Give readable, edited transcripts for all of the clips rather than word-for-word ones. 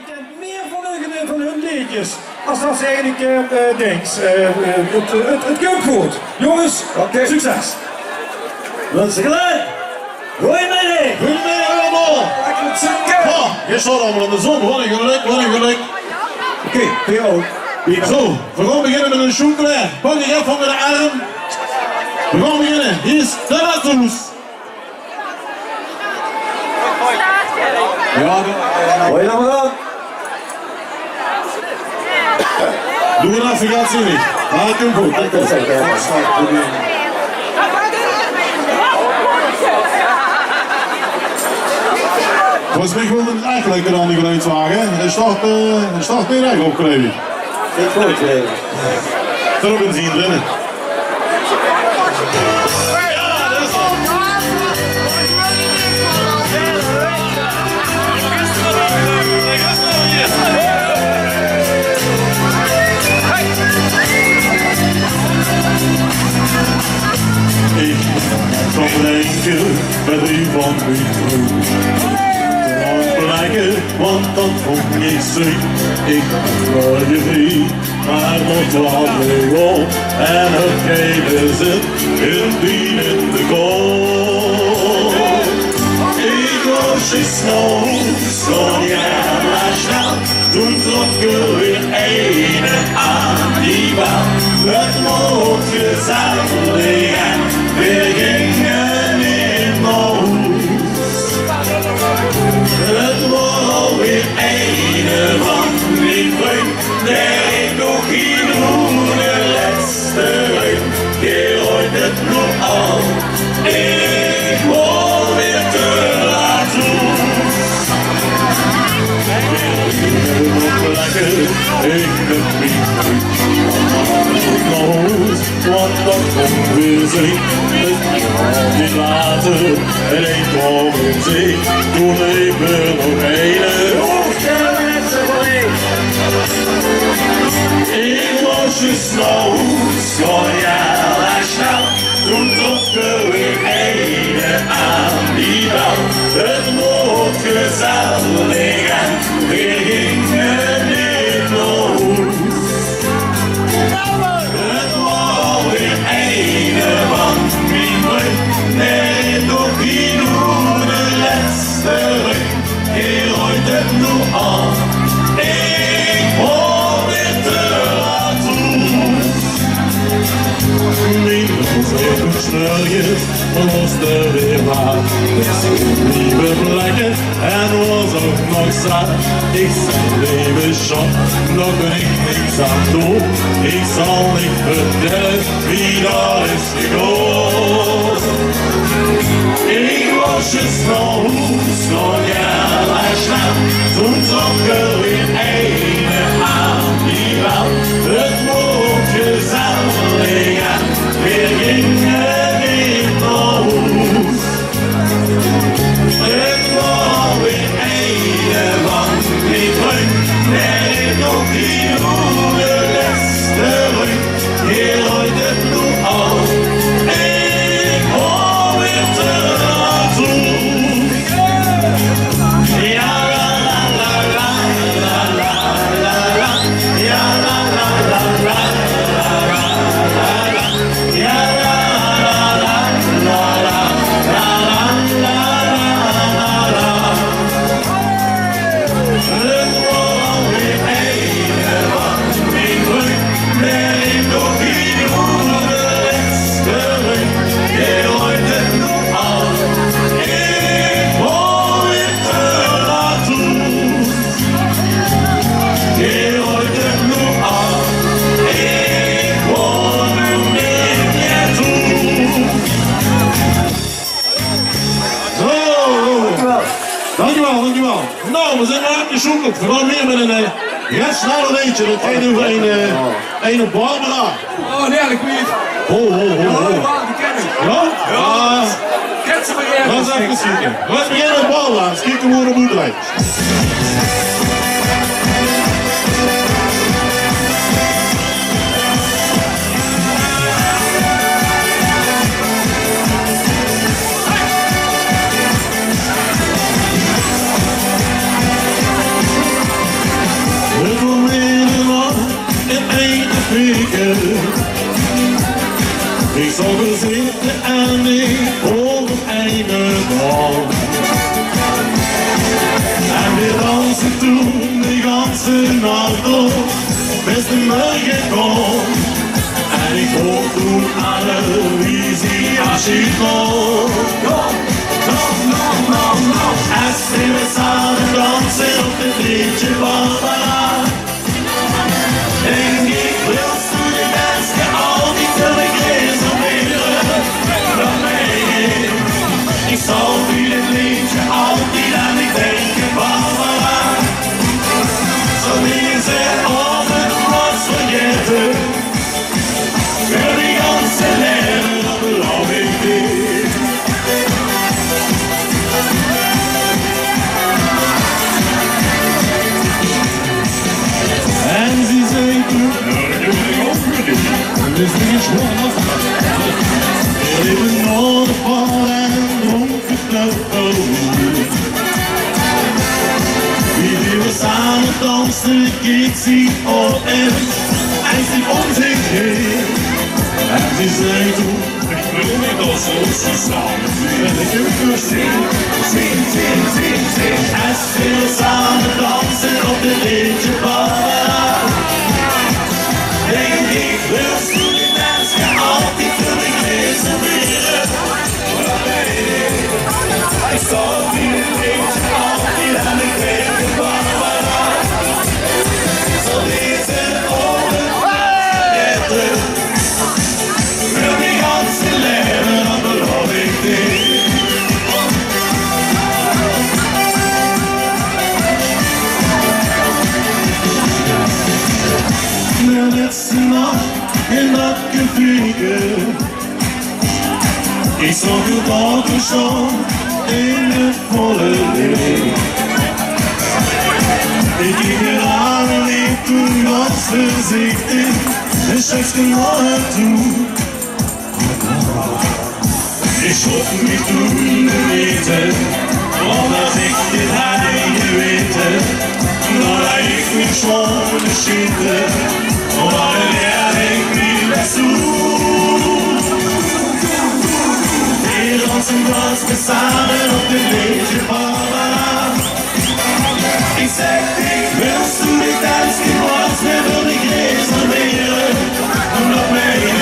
kent meer van hun liedjes als dat ze eigenlijk denkt. Het komt goed. Jongens, succes. Dat is gelijk. Goedemiddag. Goedemiddag allemaal. Je staat allemaal in de zon. Wat een geluk, wat een geluk. Oké, voor jou. Zo, we gaan beginnen met een chocolade. Pak je even met de arm. We gaan beginnen. Hier is de Rattoes. Ja, Hoi dan maar aan. doe het even, gaat zien niet. Maar het komt goed. Het komt goed. Was ik wilde het eigenlijk dan die geluid wagen. Er staat meer eigen opgeleverd. Ik hoor het weer. Erop in zien rennen. Ik kan denken met die van mijn broer. Blijken, want dat vond ik zoet. Ik wil je niet, maar nog wat weer op. En het gele zit in die in de kop. Ik was je snel, maar snel. Toen trok er weer een aan die bal. Het mocht gezellig en we gingen in huis. Het was alweer een van die vriend, der ik nog geen de laatste week. Je hoort het nog al, ik word weer te laat toe. Ik ben niet goed, want dat komt weer zee. Het kan niet later, en ik kom in zee. Toen ik er nog ik was je snel, snel. Toen trok er weer aan die bal. Het wordt gezellig en we gingen in huis. Het was alweer van mijn vriend, nee toch geen de laatste week. Je hoort het nog al, ik hoor weer te laat toe. Mijn zeven snurjes was er weer waar. Ik zag nieuwe plekken en was ook nog zaad. Ik zei leven shop, nog ben ik niks aan doen. Ik zal niet vertellen wie daar is gekomen. Ik was je snel, snel. Toen trok er weer een aan die bal. Het wordt gezellig en weer gingen in huis. Het was weer een van die vriend, nee nog geen de laatste week. Je hoort het nog al, ik hoor weer te laat toe. Ja la la la la la la la la, ja la la la la la la la la, ja la la la la la la la la. Het was alweer een van mijn vriend, nee nog geen de laatste week. Je hoort het nog al, ik hoor weer te laat toe. Je hoort het nog al, ik hoor nu niet meer toe. Zo, dankjewel. Nou, we zijn maar opgezocht. We gaan meer met een snel een eentje. Dat gaat over een op Barbara. Oh nee, ik weet het. Ho. Die ken ik. Ja? Ken ze maar Dat is even kijken. We beginnen met Barbara. Dus kijk hoe de moeder me gekomen. En ik hoor toen alle visie als je komt. Als we samen dansen op het liedje Barbara. Denk ik, wilst du die Danske altijd willen resumeren? Dan ben ik, ik zal wie het liedje altijd aan ik denken Barbara. Zo deze over de was vergeten. Für die ganze Leben, da glaub ich dir. And sie sagt, this thing is wrong. Even all the fall and won't wie wir samen dansen, geht sie op en einzig um sich her. En sie sagt, ich will nicht, dass uns zusammen wenn ich immer sing. Als wir samen dansen op de liedje Barbara. Denk ik, willst du die Danske altijd für mich reservieren? Ich soll wie ein Liedje altijd aan ik denken Barbara. So diese Ohren vergessen. Für die ganze Leben, aber glaub ich dir. Der letzte Nacht in Nacken fliegen. Ich sag dir morgen schon in der volle Leben. Ich geh dir an und ich tu ganz vorsichtig. Ich schaff's genau du. Ich hoffe mich drüben gebeten, und dass ich dir heimgewete, weil ich mich schon beschiede, und weil denkt mir zu. Wir tanzen uns zusammen auf dem Liedje Barbara. Ich sag dich, willst du nicht tanzen, was mir würde ich reservieren, und noch mehr.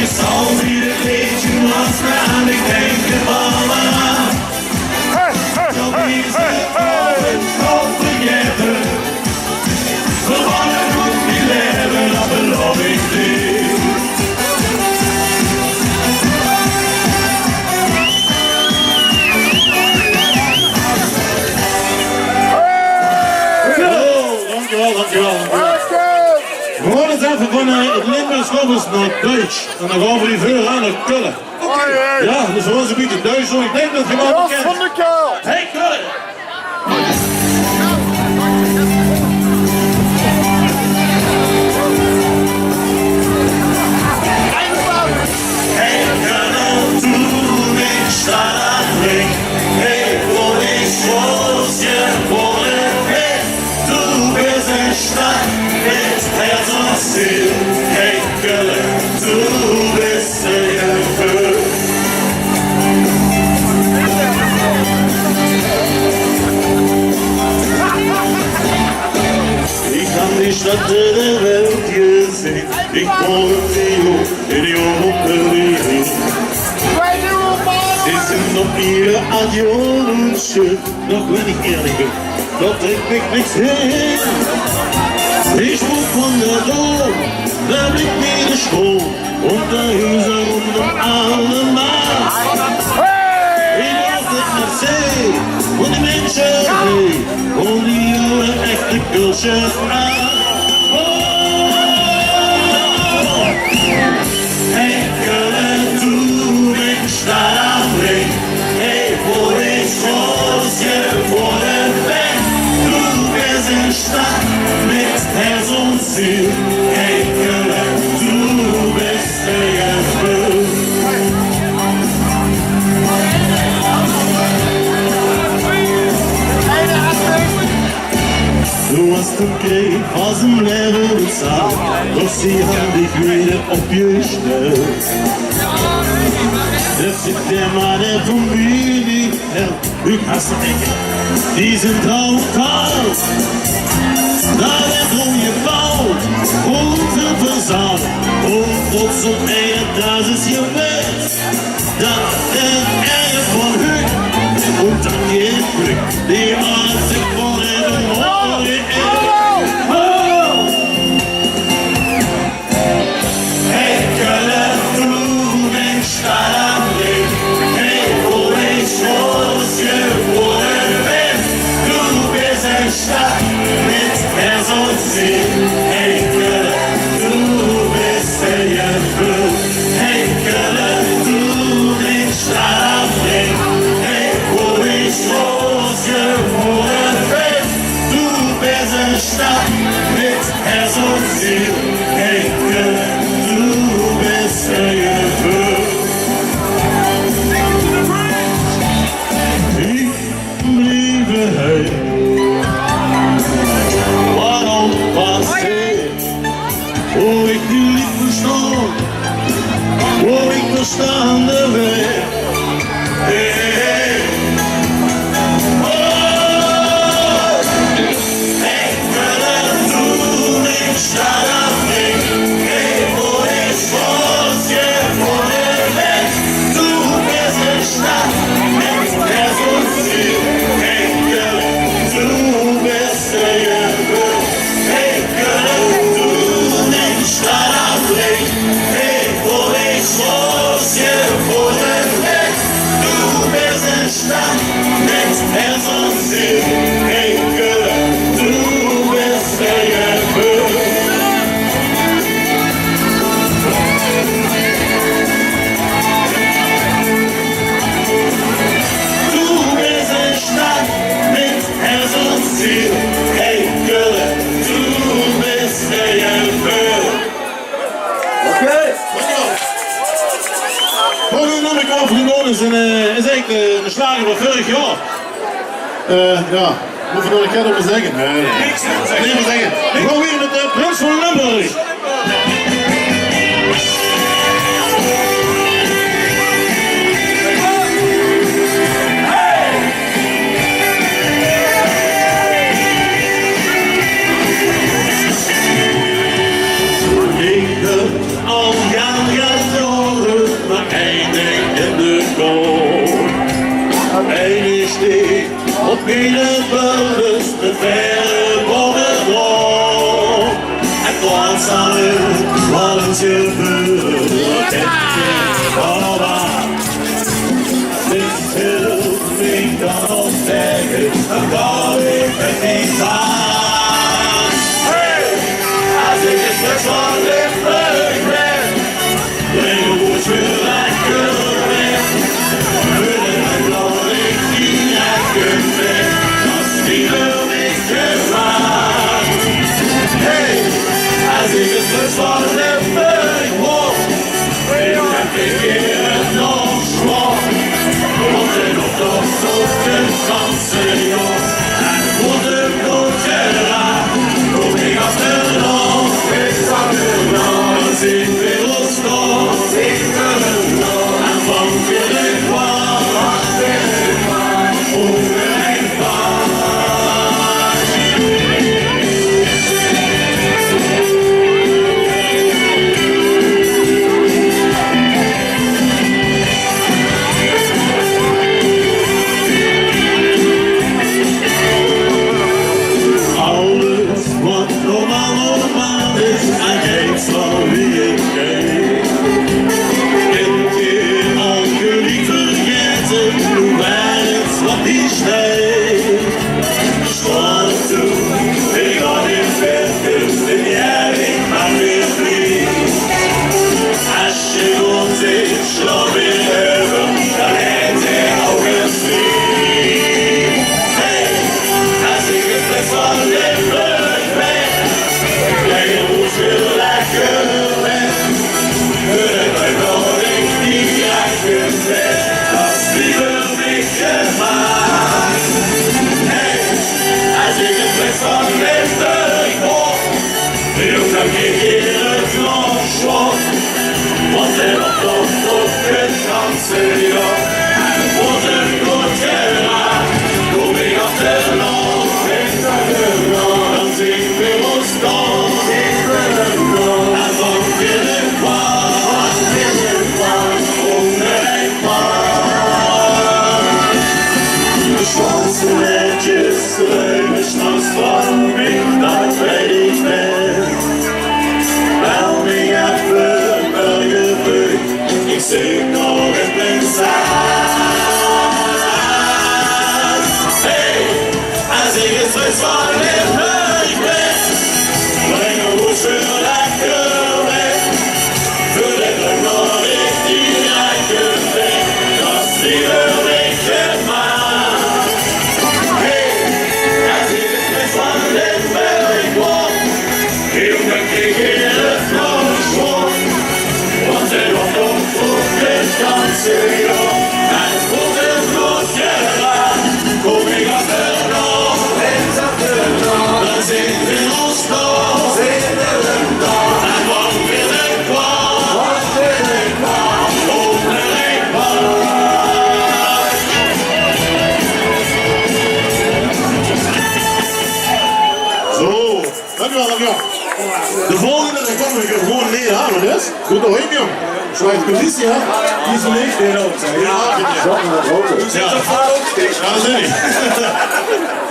Ich soll wieder Liedchen, was mir an mich denken, Barbara. So wie sie Frauen kaum vergessen. Wir wollen und wir leben, aber glaub ich dir. We horen het even van het Limburgs naar Duits. En dan gaan we die veel aan naar Kullen. Ja, dus we onze beetje Duits. Ik denk dat je wel bekend van de Kuil. Hey Kullen! Hey Kullen, du bist stark. Hey, wo ich groß geworden bin. Du bist ein Stadt mit Herz und Ziel. Hey Kullen, du bist ein Gefühl. Ich hab die Stadt der Welt gesehen. Ich wohne in die Operie. Sie sind noch ihre Adionen schön. Doch wenn ich ehrlich bin, doch trägt mich nichts hin. Ich ruf von der Dom, da blickt mir der Strom und der Hüser rund alle Mann. Ich lauf nicht nach See und die Menschen weh und die junge echte Kirche an. Hey, Kullen, du bist da am Ring. Hey, wo ich groß geworden bin. Du bist in Stadt mit Herz und Ziel. Hey, Kullen, du bist der Gefühl. Du hast den Krieg aus dem Leben bezahlt, doch sie haben dich wieder aufgestellt. Das ist der Mann, der von mir nicht hält. Ich hasse dich, die sind drauf kalt. Da wird umgebaut, zusammen und uns zum Ende, das ist hier Welt. Dann den Ärger von Hüt und dann geht Glück, die Arze von den Morgen. Hey, Köln, du bist Stadt am Weg, hey, wo ich muss, geboren bin. Du bist eine Stadt mit Herz und Ziel. Hey, Köln, du bist der Gefühl. Hey, Köln, du bist Stadt am Weg, hey, wo ich muss, geboren bin. Du bist eine Stadt mit Herz und Ziel. Hey, Köln, du bist der Gefühl. Ich bliebe heim. Waarom was ik? Hoe ik die lief verstond, hoe ik verstaande werd. Hey, hey. Oh, hey, Köln, du nicht Stadt am Weg. Hey, wo ich was geboren bin. Du bist eine Stadt mit Herz und Ziel. Hey, Köln, du bist der Gefühl. Hey, Köln, du nicht Stadt am Weg. Hey, wo ich was geboren bin. Du bist eine Stadt mit Herz und Ziel. Hey, Köln, du bist der Gefühl. Du bist eine Stadt mit Herz und Ziel. Hey, Köln, du bist der Gefühl. Oké. Volgende nummer kwam van de Noord is eigenlijk een slager van vorig jaar. Ja, moet je nog een keer over zeggen? Nee, niks meer zeggen. Ik ga weer met de Prins van Limburg. Ik heb al jaren getogen, maar één ding in de kool. Eén is dit, op ieder burgers de verre worden rond. En kwam samen, wat het gebeurt, wat heb je gedaan? Dit wil ik dan nog zeggen, dan kan ik het niet aan. Hey! Als ik het best van Limburg ben, leven moet je lekker weg. Willen en dat ik niet lekker ben, als die wil ik gemaakt. Hey, als ik het best van Limburg hoor, dan heb ik hier het nog zwaar. Want er nog toch op de ganse jaar, en voor de doodje raar, kom ik af de nog, ik zag de nog, zien we ons nog, zien we nog, en van willen kwam, onbereikbaar. Alles wat normaal is, en geen zal wie ik ken. Een keer al kun je vergeten, hoe weinig wat die steekt. Stond toen, ik had in verkens, en jij ik maar weer vlieg. Als je rond is, slaap in hebben, dan heeft hij ook een vlieg. Hey, als ik het best van Limburg ben, jij moet weer lekker weg. Wil ik nog niet die lekker ben, als die wil ik gemaakt. Hey, als ik het best van Limburg hoor, dan kijk ik het nog schot. Want er nog toch op het ganse jaar, en wordt een goed geraakt, kom ik af de nog, ik zag de nog, dan zien we ons nog, en van waarom ik dat weet ben. Bel me even, bel je terug. Ik zit nog in mijn zaad. Hey, als ik het terug van het huis ben, breng een hoesje lekker weg. Voordat ik nog richting eigen weg, dat zie je niet gemaakt. Hey, als ik het terug van het huis kwam, heel mijn tegen het vrouw zwom. Want hij was nog voor de kansen, joh. En het voelt een grootje raar. Kom ik achter nog, eens achter nog. Dan zitten we ons nog, zitten we nog. En wat wil ik kwam, wat wil ik kwam, open ik maar. Zo, dankjewel, dankjewel. De volgende, dan komen we gewoon neerhalen, dus. Goed nog heen, jong. Zwaait positie, hè? Die is leeg weer ook. Ja, ja, dat is niet.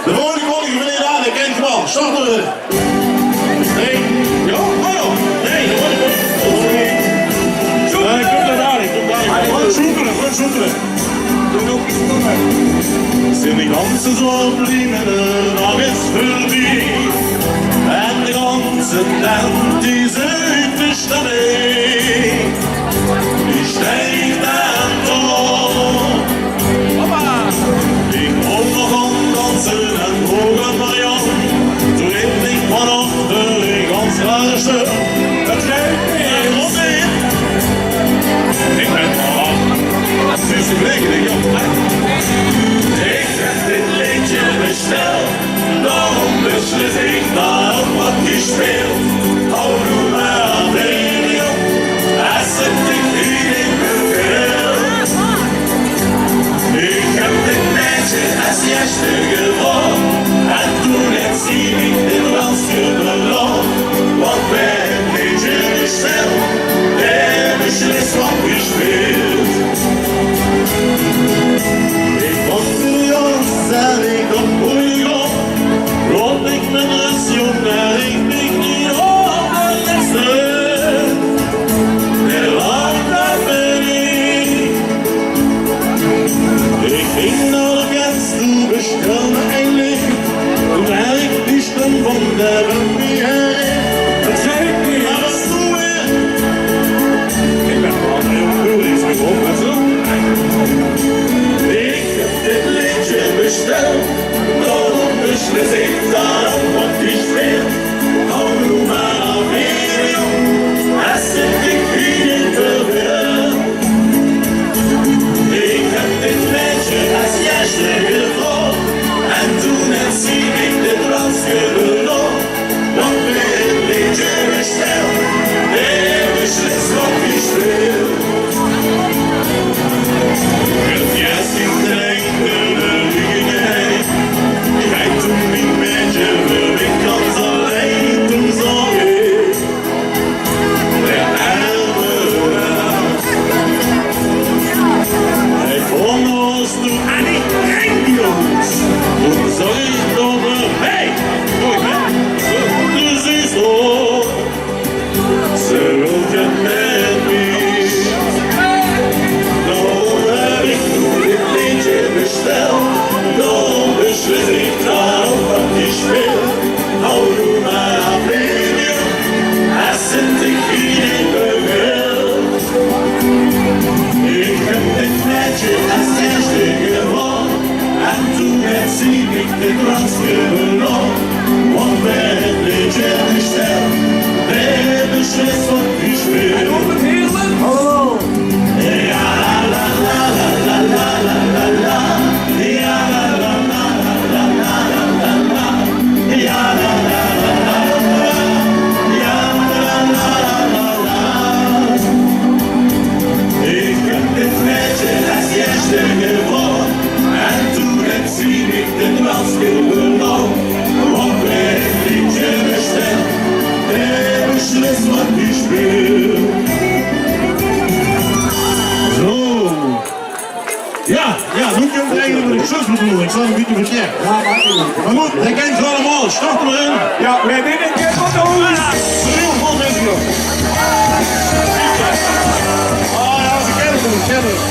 De volgende koning van neerhalen, ik ken het wel. Start er weer. Nee. Ja, oh, nee, dat wordt het. Nee, kom daar aan, kom daar. Wat zoekeren, wat zoekeren. Sind die ganze Sommerlinien noch ist für dich. En de ganze Land die Süd ist der Weg. Ich steig dann dort. Ich komm noch an ganzen hohen Marion. Du redest nicht von Ochter, ganz Rasche. Das steht mir noch nicht. Ich bin dran. Süße Blicke, die Jungs. Ik heb dit liedje besteld, daarom beslis ik daarop wat je speelt. Hou nu maar aan de radio, als het ik hier in mijn geld. Ik heb dit meisje als eerste gewoon, en toen het zie ik dit dansje beloon. Wat bij het liedje besteld, der beslis wat je speelt. Ik was en ik kom voor jou. Rond ik mijn rust, jongen, ik denk niet op de laatste. Der lang daar ben ik. Ik ging nog ganz, du bestel me ein Licht. Du merkst die Stimme von der Welt. Erzähl mir, was du willst. Ik ben gewoon heel goed, ik ben gewoon met zo. Ik heb dit liedje besteld, daarom beslis ik daarop wat ik speel. Hou nu maar aan video, als het ik hier in de wereld. Ik heb dit liedje als eerste gevolgd, en toen het zie ik dit dansje beloond. Want bij het liedje besteld, der beslis wat ik speel. Yes, ik denk de ligging. Kijk toen niet met je, wil ik ganz alleen toen zag ik. Der arme Welt. Hij vond du an die Grandios. Und soll ich doch hey, wo ich bin, du siehst doch, so will you met me. Daarom beslis ik daarop wat ik speel. Hou nu maar aan radio, als het ik hier in de wereld. Ik heb dit meisje als eerste gewonnen, en toen het zie ik dit dansje beloond. Want bij het liedje besteld, der beslis wat ik speel. Hallo. Ja, la la la la la la la la. Ja, la la la la la la la la. Ja, la la la la la. Ja, la la la la. Ik heb dit meisje als eerste gewonnen, en toen het zie ik dit dansje beloond. Want bij het liedje besteld, der beslis wat ik speel. Ja, nu kunnen we eigenlijk met de zus bedoelen. Ik zal een beetje verkeerd. Maar goed, hij kent ze allemaal. start erin. Ja, we hebben een keer wat doen. Heel goed met je. Ah ja, ze kennen het, ze kennen het.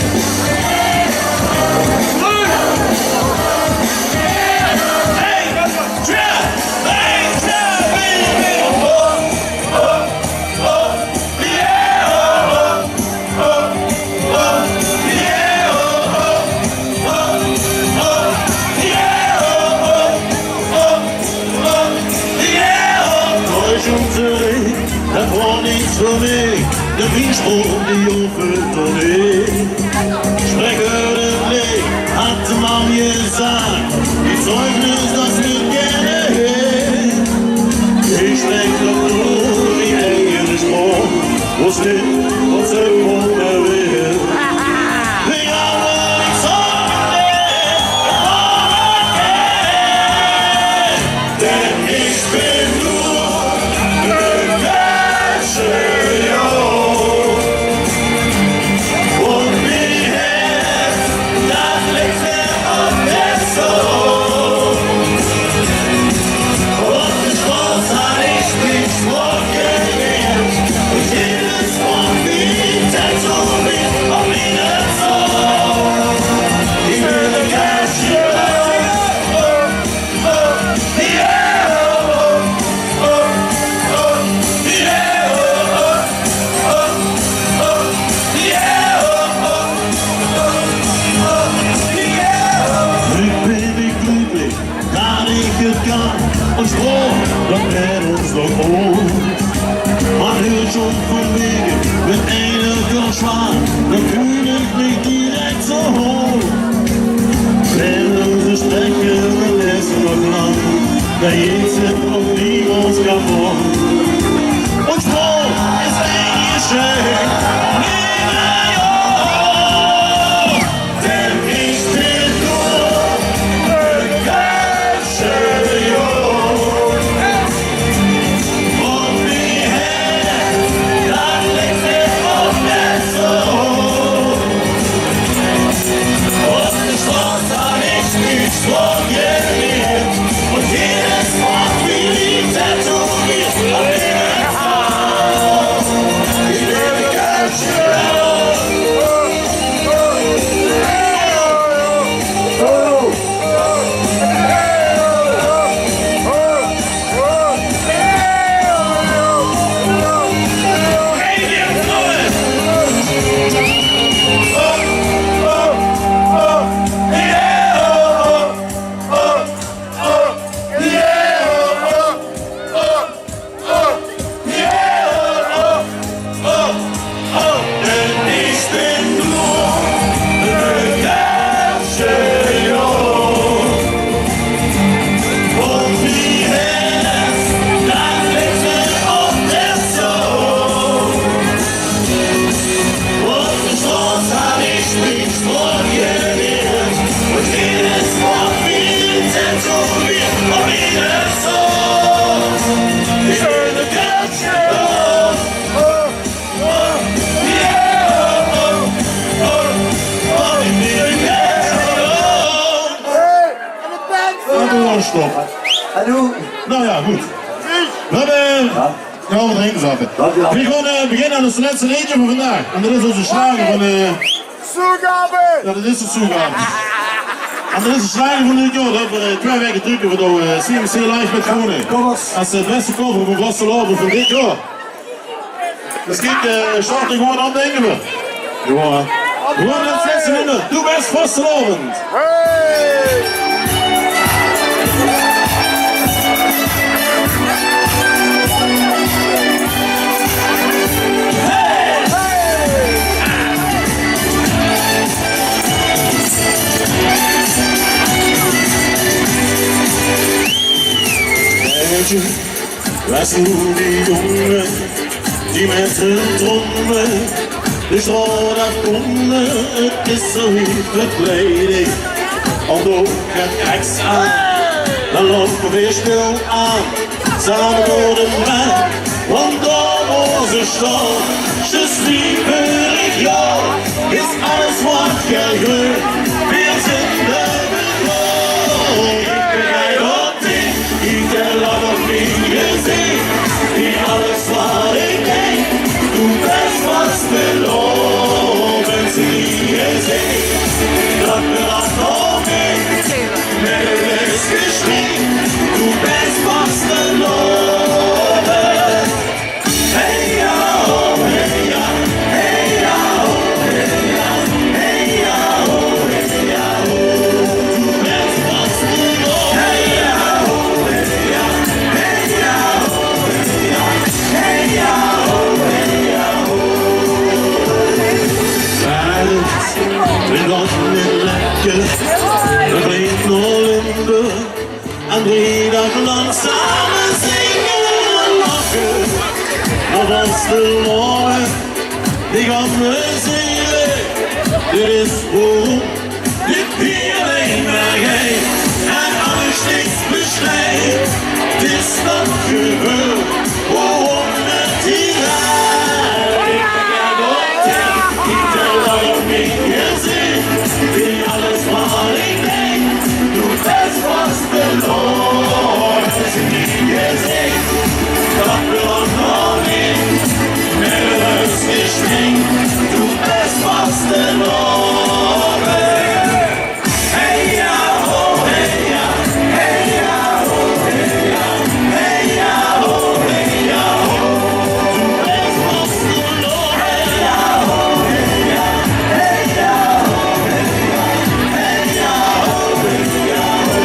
Dat was niets voor mij, de wiensprong die overtoonde. Sprecher nee, had de man gezegd, die Zeugnis das wir gerne hören. Ich spreek doch nur die eigene Sprache, wo's nicht, was kommen will. Wir haben nichts sagen, denn ich bin nur und froh, dat ons nog oor. Maar heel schon von wegen, wenn einer ganz schwach, dann fühl ich mich direkt so hoch. Wenn sie sprechen, dann lässt noch lang, da geht's noch niemals kaputt. Und froh ist ein Geschenk, denn ich bin nur stoppen. Hallo. Nou ja, goed. We hebben... Ja, we drinken zaten. We gaan beginnen aan het laatste liedje van vandaag. En dat is onze slager van... Zugabe! Ja, dat is de Zugabe. En dat is de slager van dit jaar. Dat we 2 weken drukken we door CMC Live met Groningen. Dat is het beste cover van Vasteloven van dit jaar. Dus kijk, start er gewoon aan, denken we. Gewoon. Gewoon het laatste nummer. Doe best Vasteloven. Hey! Was nu die jongen, die met zijn trommel de straat afkomen, het is zo verkleeding. Al ook het ex aan, dan lopen we weer stil aan, samen door de maan, want daar was een stad, je sliep ja, is alles wat je wil, weer zit de beloon. Ik ben op die, ik gezien, wie alles wat ik denk. Du bist was beloven, zie je zee. Dat belangt nog niet, met het is geschreven. Du bist was beloven. Hey ja, oh, hey ja, hey ja, oh, hey ja, hey ja, oh, hey ja, oh. Du bist was beloven. Hey ja, oh, hey ja, hey ja, oh, hey ja, hey ja, oh, hey ja, oh. We lossen in lekker, we brengen nul in de. En 3 dagen lang samen zingen en lachen. Op ons verloren, die gamle zielen. Dit is hoe dit hier alleen maar gij. En alles niks beschrijft, het is wat gebeurt. Waarom het hier gaat. Ik ga dood, ik tel dat op mijn gezicht. Die alles wat ik denk, doet best was verloren. Het is niet gezicht, dat belangt nog niet. Met het huis geschminkt, doet best was verloren. Hey ja, oh, hey ja, hey ja, oh, hey ja, hey ja, oh, hey ja, oh. Doet best was verloren. Hey ja, oh, hey ja, hey ja, oh, hey ja, hey ja, oh, hey ja, oh.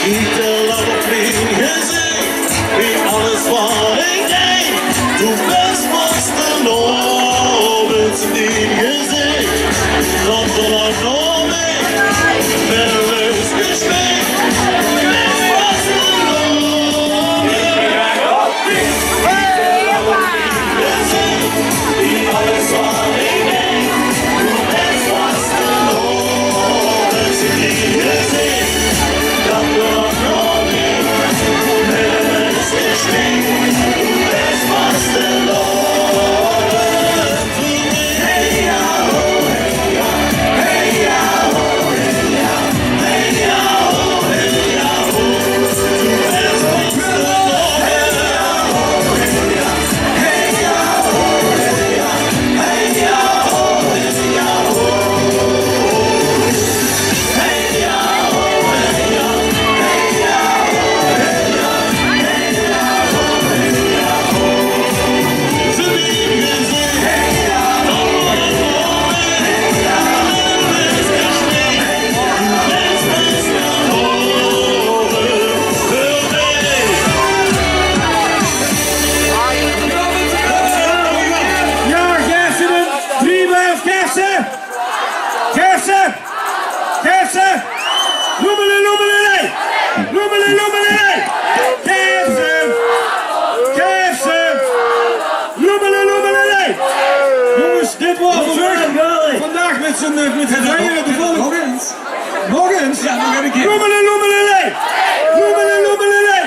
Ik tel dat op mijn gezicht, wie alles wat ik denk. Doe best was verloren, het is niet gezicht. Dat belangt nog niet, met een reus gesprek. Best was verloren. Wie alles wat ik denk. Doe best was verloren, het is niet gezicht. Dat belangt nog niet, met een reus gesprek. Doe best was verloren. Hey ja, oh, hey ja, hey ja, oh, hey ja, hey ja, oh, hey ja, oh. Doe best was verloren. Hey ja, oh, hey ja, hey ja, oh, hey ja, hey ja, oh, hey ja, oh. Hey ja, oh, hey ja, hey ja, oh, hey ja, hey ja, oh, hey ja, oh. Ze niet gezien, hey ja, oh, hey ja, het is geschreven, het best was verloren. Ja, Gersen, 3 blijf Gersen! Gersen! Gersen! Loemele, loemele, loemele, loemele! Gersen! Gersen! Loemele, loemele! Jongens, dit was vandaag met het rijden de volk. Nog eens? Ja, nog een keer. Loemele, loemele! Loemele, loemele!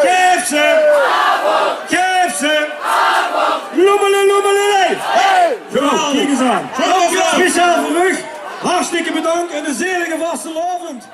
Gersen! Gersen! Loemele, loemele! Zo, kijk eens aan. Speciaal voor u. Hartstikke bedankt en een zeer gevaste avond.